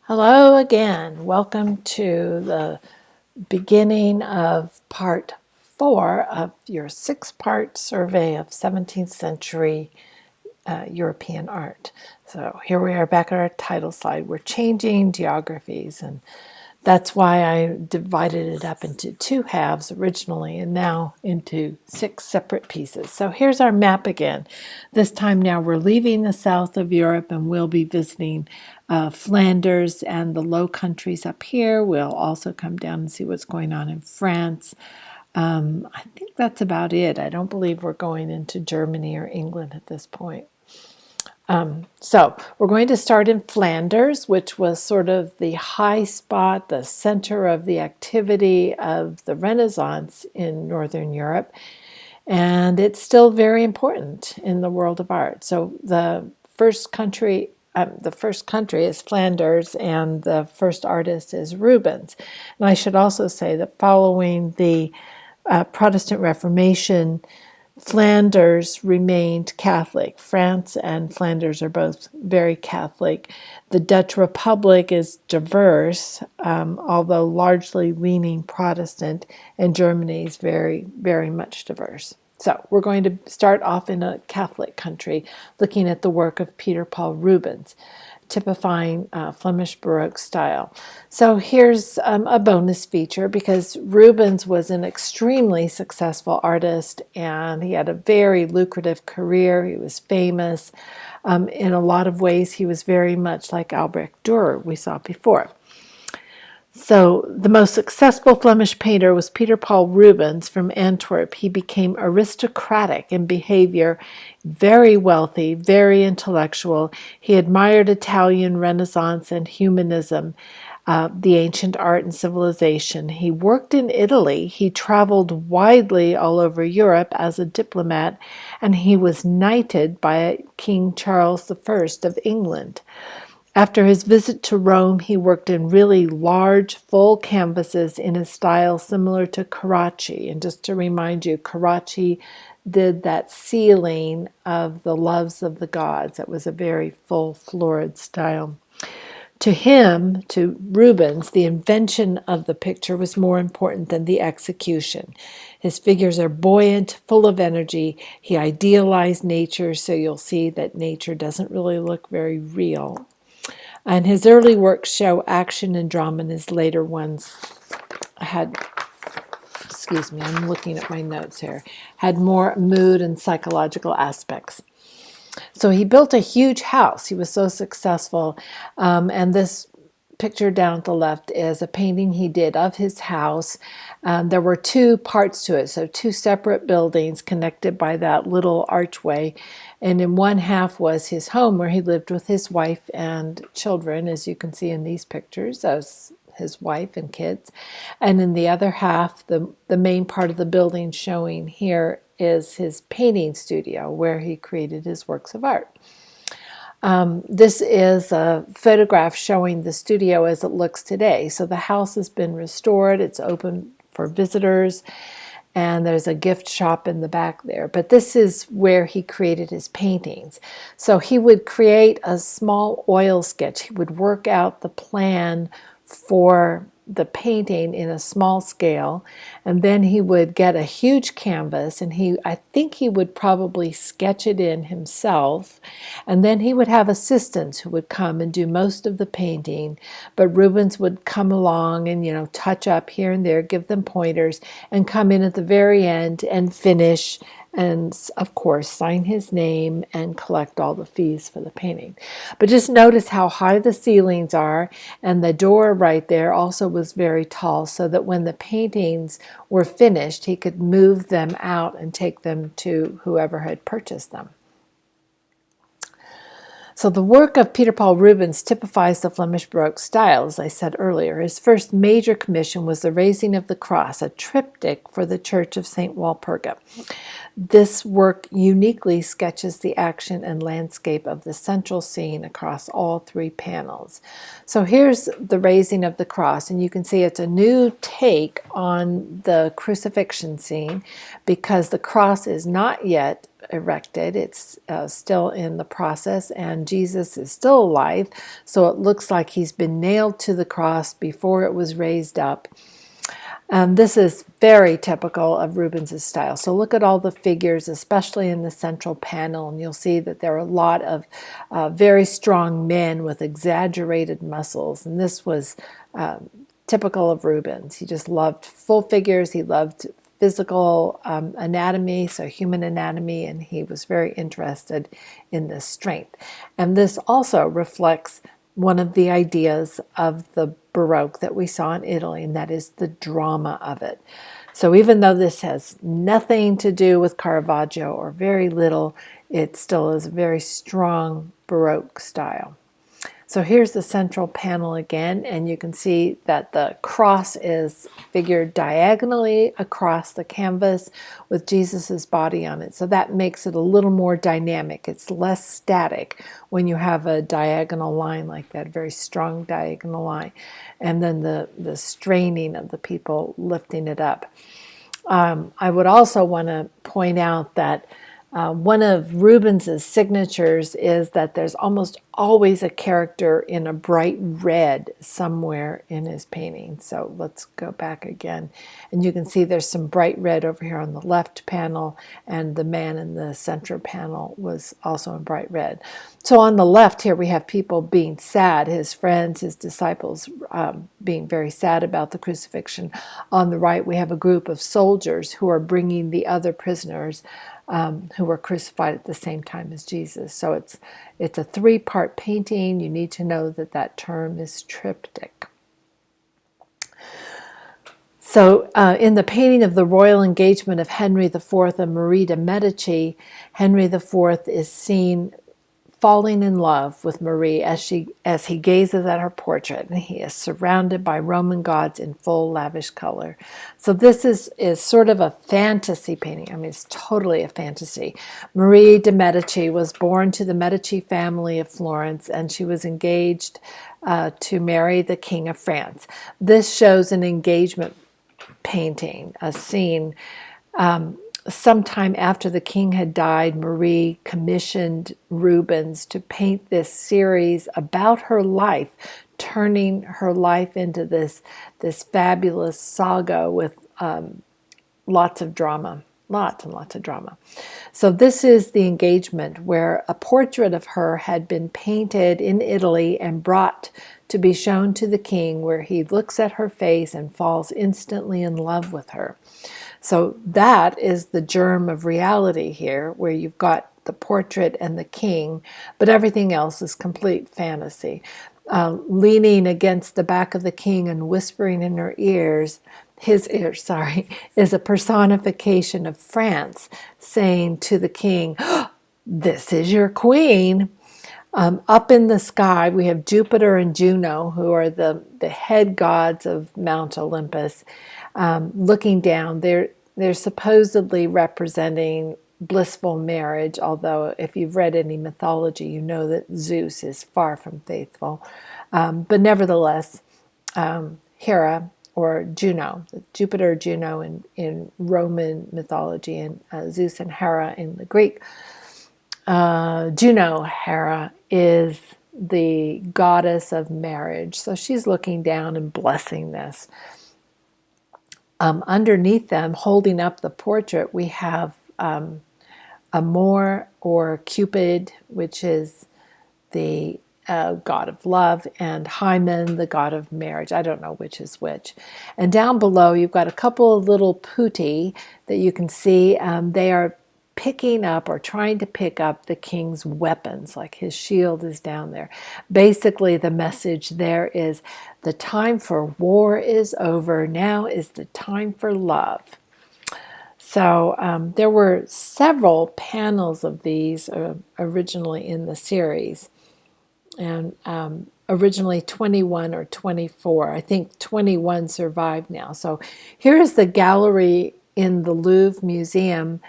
Hello again. Welcome to the beginning of part 4 of your 6-part survey of 17th century European art. So here we are back at our title slide. We're changing geographies, and that's why I divided it up into 2 halves originally and now into 6 separate pieces. So here's our map again. This time now we're leaving the south of Europe and we'll be visiting Flanders and the Low Countries up here. We'll also come down and see what's going on in France. I think that's about it. I don't believe we're going into Germany or England at this point. So we're going to start in Flanders, which was sort of the high spot, the center of the activity of the Renaissance in Northern Europe. And it's still very important in the world of art. So the first country is Flanders, and the first artist is Rubens. And I should also say that following the Protestant Reformation, Flanders remained Catholic. France and Flanders are both very Catholic. The Dutch Republic is diverse, although largely leaning Protestant, and Germany is very, very much diverse. So we're going to start off in a Catholic country, looking at the work of Peter Paul Rubens, typifying Flemish Baroque style. So here's a bonus feature, because Rubens was an extremely successful artist and he had a very lucrative career. He was famous. In a lot of ways, he was very much like Albrecht Dürer we saw before. So the most successful Flemish painter was Peter Paul Rubens from Antwerp. He became aristocratic in behavior, very wealthy, very intellectual. He admired Italian Renaissance and humanism, the ancient art and civilization. He worked in Italy. He traveled widely all over Europe as a diplomat, and he was knighted by King Charles I of England. After his visit to Rome, he worked in really large, full canvases in a style similar to Carracci. And just to remind you, Carracci did that ceiling of the Loves of the Gods. That was a very full, florid style. To him, to Rubens, the invention of the picture was more important than the execution. His figures are buoyant, full of energy. He idealized nature, so you'll see that nature doesn't really look very real. And his early works show action and drama, and his later ones had, I'm looking at my notes here, had more mood and psychological aspects. So he built a huge house. He was so successful. And this picture down at the left is a painting he did of his house. There were 2 parts to it, so 2 separate buildings connected by that little archway. And in one half was his home, where he lived with his wife and children, as you can see in these pictures, as his wife and kids. And in the other half, the main part of the building showing here is his painting studio, where he created his works of art. This is a photograph showing the studio as it looks today. So the house has been restored. It's open for visitors, and there's a gift shop in the back there. But this is where he created his paintings. So he would create a small oil sketch. He would work out the plan for the painting in a small scale, and then he would get a huge canvas, and I think he would probably sketch it in himself, and then he would have assistants who would come and do most of the painting, but Rubens would come along and touch up here and there, give them pointers, and come in at the very end and finish, and of course sign his name and collect all the fees for the painting. But just notice how high the ceilings are, and the door right there also was very tall, so that when the paintings were finished, he could move them out and take them to whoever had purchased them. So the work of Peter Paul Rubens typifies the Flemish Baroque style, as I said earlier. His first major commission was the Raising of the Cross, a triptych for the Church of St. Walpurga. This work uniquely sketches the action and landscape of the central scene across all 3 panels. So here's the Raising of the Cross, and you can see it's a new take on the crucifixion scene, because the cross is not yet erected. It's still in the process, and Jesus is still alive, so it looks like he's been nailed to the cross before it was raised up. This is very typical of Rubens's style. So look at all the figures, especially in the central panel, and you'll see that there are a lot of very strong men with exaggerated muscles, and this was typical of Rubens. He just loved full figures. He loved physical anatomy, so human anatomy, and he was very interested in this strength. And this also reflects one of the ideas of the Baroque that we saw in Italy, and that is the drama of it. So even though this has nothing to do with Caravaggio, or very little, it still is a very strong Baroque style. So here's the central panel again, and you can see that the cross is figured diagonally across the canvas with Jesus's body on it. So that makes it a little more dynamic. It's less static when you have a diagonal line like that, very strong diagonal line, and then the straining of the people lifting it up. I would also want to point out that one of Rubens's signatures is that there's almost always a character in a bright red somewhere in his painting. So let's go back again. And you can see there's some bright red over here on the left panel, and the man in the center panel was also in bright red. So on the left here we have people being sad, his friends, his disciples being very sad about the crucifixion. On the right we have a group of soldiers who are bringing the other prisoners who were crucified at the same time as Jesus. So it's a three-part painting. You need to know that that term is triptych. So in the painting of the royal engagement of Henry IV and Marie de Medici, Henry IV is seen falling in love with Marie as he gazes at her portrait, and he is surrounded by Roman gods in full lavish color. So this is sort of a fantasy painting. I mean, it's totally a fantasy. Marie de Medici was born to the Medici family of Florence, and she was engaged to marry the King of France. This shows an engagement painting, a scene. Sometime after the king had died, Marie commissioned Rubens to paint this series about her life, turning her life into this fabulous saga with lots of drama, lots and lots of drama. So this is the engagement, where a portrait of her had been painted in Italy and brought to be shown to the king, where he looks at her face and falls instantly in love with her. So that is the germ of reality here, where you've got the portrait and the king, but everything else is complete fantasy. Leaning against the back of the king and whispering in his ears, is a personification of France, saying to the king, "Oh, this is your queen." Up in the sky, we have Jupiter and Juno, who are the head gods of Mount Olympus. Looking down, they're supposedly representing blissful marriage, although if you've read any mythology, you know that Zeus is far from faithful. But nevertheless, Hera, or Juno, Jupiter, Juno in Roman mythology, and Zeus and Hera in the Greek. Juno, Hera, is the goddess of marriage. So she's looking down and blessing this. Underneath them, holding up the portrait, we have Amor, or Cupid, which is the god of love, and Hymen, the god of marriage. I don't know which is which. And down below, you've got a couple of little putti that you can see. They are picking up, or trying to pick up, the king's weapons, like his shield is down there. Basically, the message there is the time for war is over. Now is the time for love. So there were several panels of these originally in the series, and originally 21 or 24. I think 21 survive now. So here's the gallery in the Louvre Museum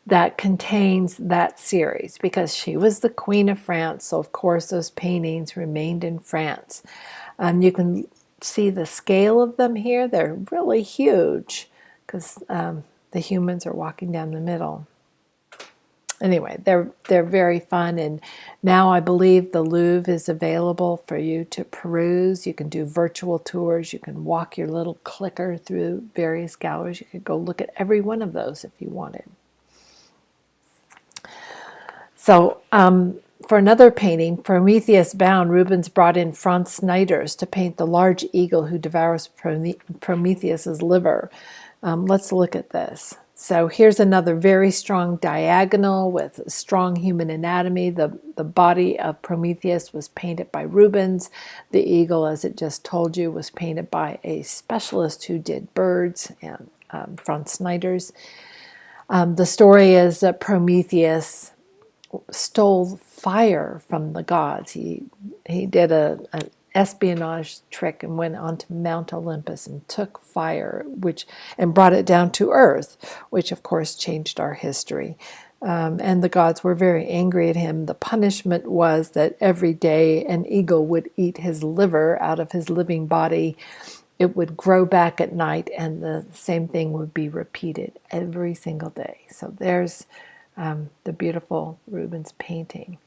that contains that series, because she was the Queen of France, so of course those paintings remained in France. You can see the scale of them here. They're really huge, because the humans are walking down the middle. Anyway, they're very fun, and now I believe the Louvre is available for you to peruse. You can do virtual tours. You can walk your little clicker through various galleries. You could go look at every one of those if you wanted. So for another painting, Prometheus Bound, Rubens brought in Franz Snyders to paint the large eagle who devours Prometheus's liver. Let's look at this. So here's another very strong diagonal with strong human anatomy. The body of Prometheus was painted by Rubens. The eagle, as it just told you, was painted by a specialist who did birds, and Franz Snyders. The story is that Prometheus stole fire from the gods. He did an espionage trick and went onto Mount Olympus and took fire, and brought it down to earth, which of course changed our history. And the gods were very angry at him. The punishment was that every day an eagle would eat his liver out of his living body. It would grow back at night, and the same thing would be repeated every single day. So there's the beautiful Rubens painting.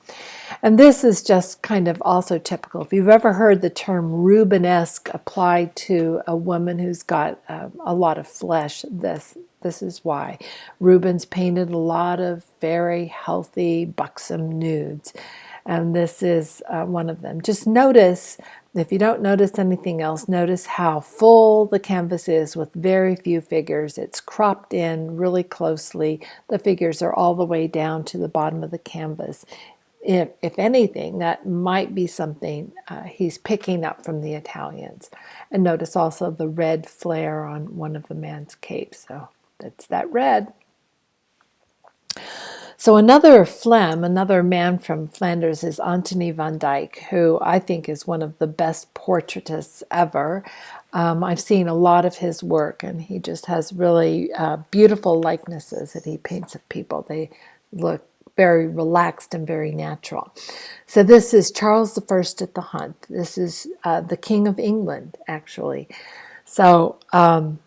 And this is just kind of also typical. If you've ever heard the term Rubenesque applied to a woman who's got a lot of flesh, this is why. Rubens painted a lot of very healthy, buxom nudes. And this is one of them. Just notice, if you don't notice anything else, notice how full the canvas is with very few figures. It's cropped in really closely. The figures are all the way down to the bottom of the canvas. If anything, that might be something he's picking up from the Italians. And notice also the red flare on one of the man's capes. So that's that red. So another man from Flanders is Antony Van Dyck, who I think is one of the best portraitists ever. I've seen a lot of his work, and he just has really beautiful likenesses that he paints of people. They look very relaxed and very natural. So this is Charles I at the hunt. This is the King of England, actually. So I'm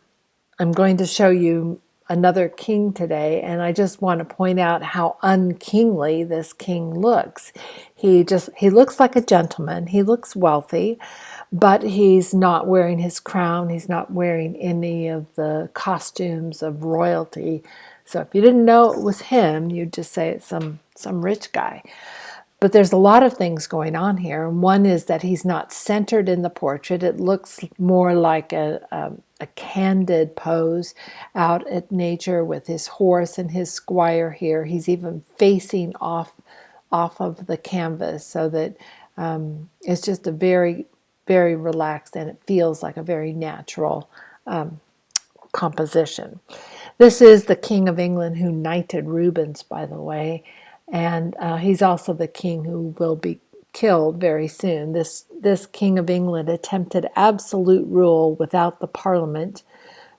going to show you another king today, and I just want to point out how unkingly this king looks. He looks like a gentleman. He looks wealthy, but he's not wearing his crown. He's not wearing any of the costumes of royalty. So if you didn't know it was him, you'd just say it's some rich guy. But there's a lot of things going on here. And one is that he's not centered in the portrait. It looks more like a candid pose out at nature with his horse and his squire here. He's even facing off of the canvas, so that it's just a very, very relaxed, and it feels like a very natural composition. This is the King of England who knighted Rubens, by the way. And he's also the king who will be killed very soon. This King of England attempted absolute rule without the Parliament.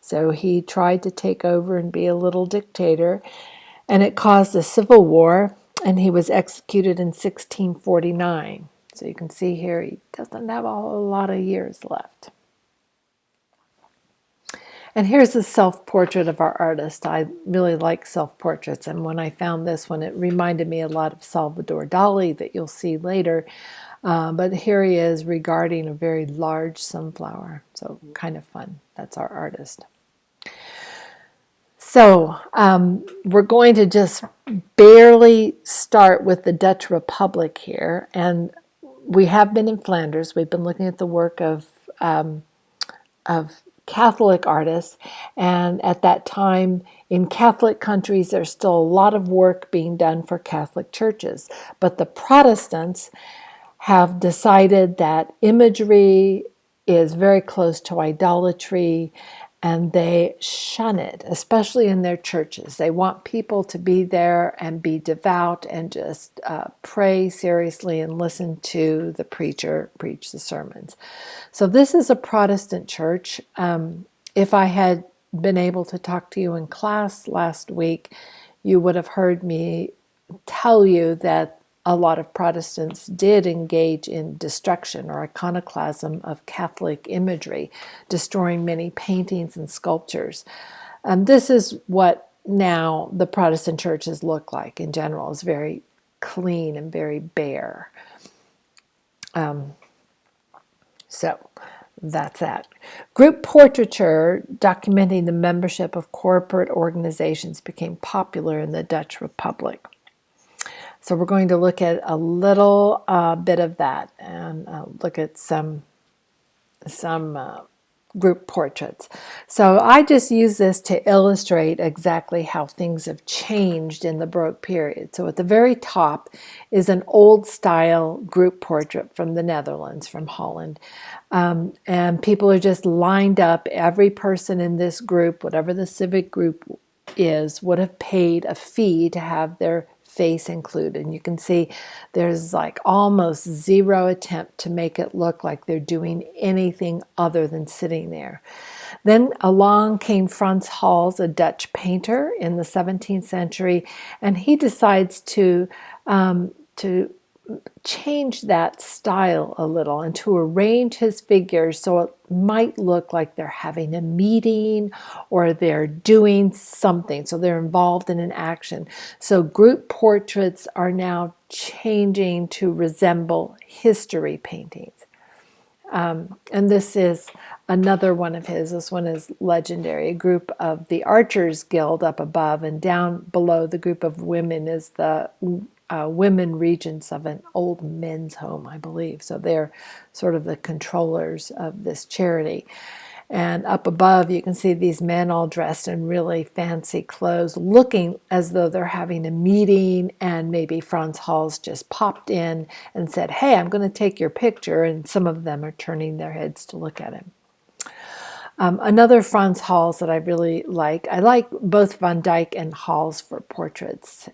So he tried to take over and be a little dictator. And it caused a civil war, and he was executed in 1649. So you can see here he doesn't have a whole lot of years left. And here's a self-portrait of our artist. I really like self-portraits, and when I found this one, it reminded me a lot of Salvador Dali that you'll see later. But here he is regarding a very large sunflower, so kind of fun. That's our artist. So we're going to just barely start with the Dutch Republic here, and we have been in Flanders. We've been looking at the work of Catholic artists, and at that time in Catholic countries there's still a lot of work being done for Catholic churches, but the Protestants have decided that imagery is very close to idolatry, and they shun it, especially in their churches. They want people to be there and be devout and just pray seriously and listen to the preacher preach the sermons. So this is a Protestant church. If I had been able to talk to you in class last week, you would have heard me tell you that a lot of Protestants did engage in destruction or iconoclasm of Catholic imagery, destroying many paintings and sculptures. This is what now the Protestant churches look like in general. It's very clean and very bare. So that's that. Group portraiture documenting the membership of corporate organizations became popular in the Dutch Republic. So we're going to look at a little bit of that and look at some group portraits. So I just use this to illustrate exactly how things have changed in the Baroque period. So at the very top is an old style group portrait from the Netherlands, from Holland. And people are just lined up. Every person in this group, whatever the civic group is, would have paid a fee to have their face included. And you can see there's like almost zero attempt to make it look like they're doing anything other than sitting there. Then along came Frans Hals, a Dutch painter in the 17th century, and he decides to change that style a little and to arrange his figures so it might look like they're having a meeting or they're doing something. So they're involved in an action. So group portraits are now changing to resemble history paintings. And this is another one of his. This one is legendary. A group of the Archers Guild up above, and down below the group of women is the women regents of an old men's home, I believe. So they're sort of the controllers of this charity. And up above, you can see these men all dressed in really fancy clothes, looking as though they're having a meeting, and maybe Frans Hals just popped in and said, "Hey, I'm going to take your picture," and some of them are turning their heads to look at him. Another Frans Hals that I really like, I like both Van Dyck and Hals for portraits.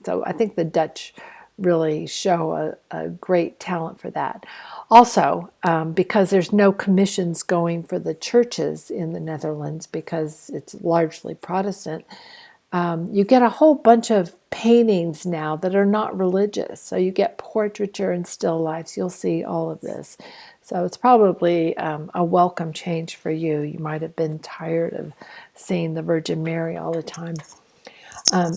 So I think the Dutch really show a great talent for that. Also, because there's no commissions going for the churches in the Netherlands because it's largely Protestant, you get a whole bunch of paintings now that are not religious. So you get portraiture and still lifes. You'll see all of this. So it's probably a welcome change for you. You might have been tired of seeing the Virgin Mary all the time.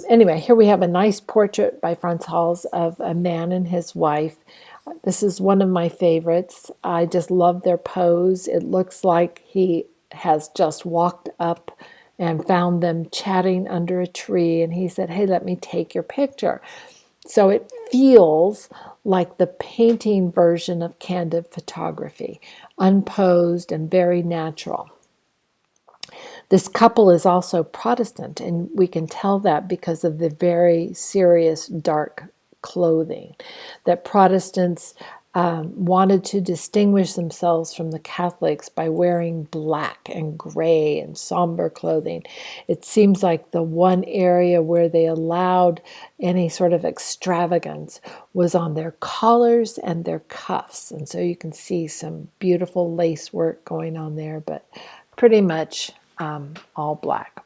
Anyway, here we have a nice portrait by Frans Hals of a man and his wife. This is one of my favorites. I just love their pose. It looks like he has just walked up and found them chatting under a tree, and he said, "Hey, let me take your picture." So it feels like the painting version of candid photography, unposed and very natural. This couple is also Protestant, and we can tell that because of the very serious dark clothing. That Protestants wanted to distinguish themselves from the Catholics by wearing black and gray and somber clothing. It seems like the one area where they allowed any sort of extravagance was on their collars and their cuffs. And so you can see some beautiful lace work going on there, but pretty much all black.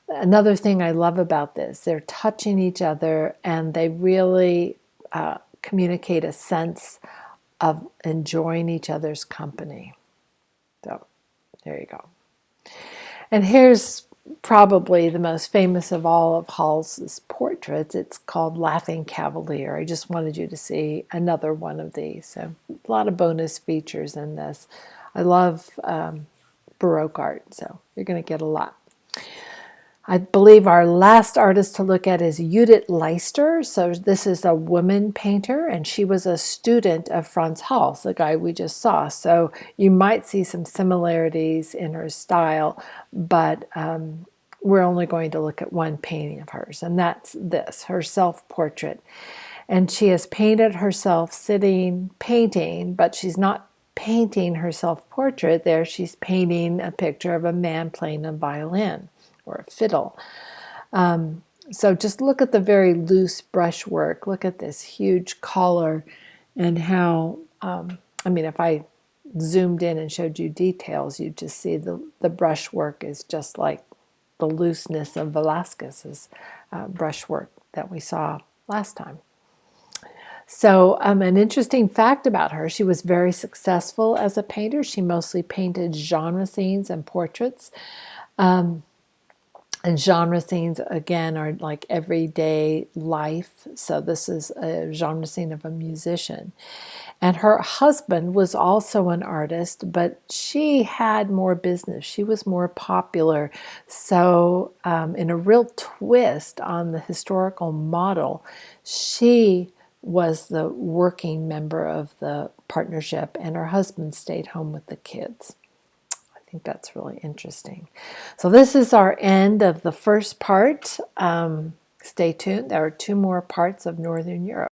Another thing I love about this, they're touching each other and they really communicate a sense of enjoying each other's company. So there you go. And here's probably the most famous of all of Hals's portraits. It's called Laughing Cavalier. I just wanted you to see another one of these. So a lot of bonus features in this. I love Baroque art, so you're going to get a lot. I believe our last artist to look at is Yudit Leister. So this is a woman painter, and she was a student of Frans Hals, the guy we just saw. So you might see some similarities in her style, but we're only going to look at one painting of hers, and that's this, her self-portrait. And she has painted herself sitting painting, but she's not painting her self-portrait there. She's painting a picture of a man playing a violin or a fiddle. So just look at the very loose brushwork. Look at this huge collar and how, if I zoomed in and showed you details, you'd just see the brushwork is just like the looseness of Velázquez's brushwork that we saw last time. So an interesting fact about her, she was very successful as a painter. She mostly painted genre scenes and portraits. And genre scenes, again, are like everyday life. So this is a genre scene of a musician. And her husband was also an artist, but she had more business. She was more popular. So, in a real twist on the historical model, she was the working member of the partnership, and her husband stayed home with the kids. I think that's really interesting. So this is our end of the first part. Stay tuned. There are 2 more parts of Northern Europe.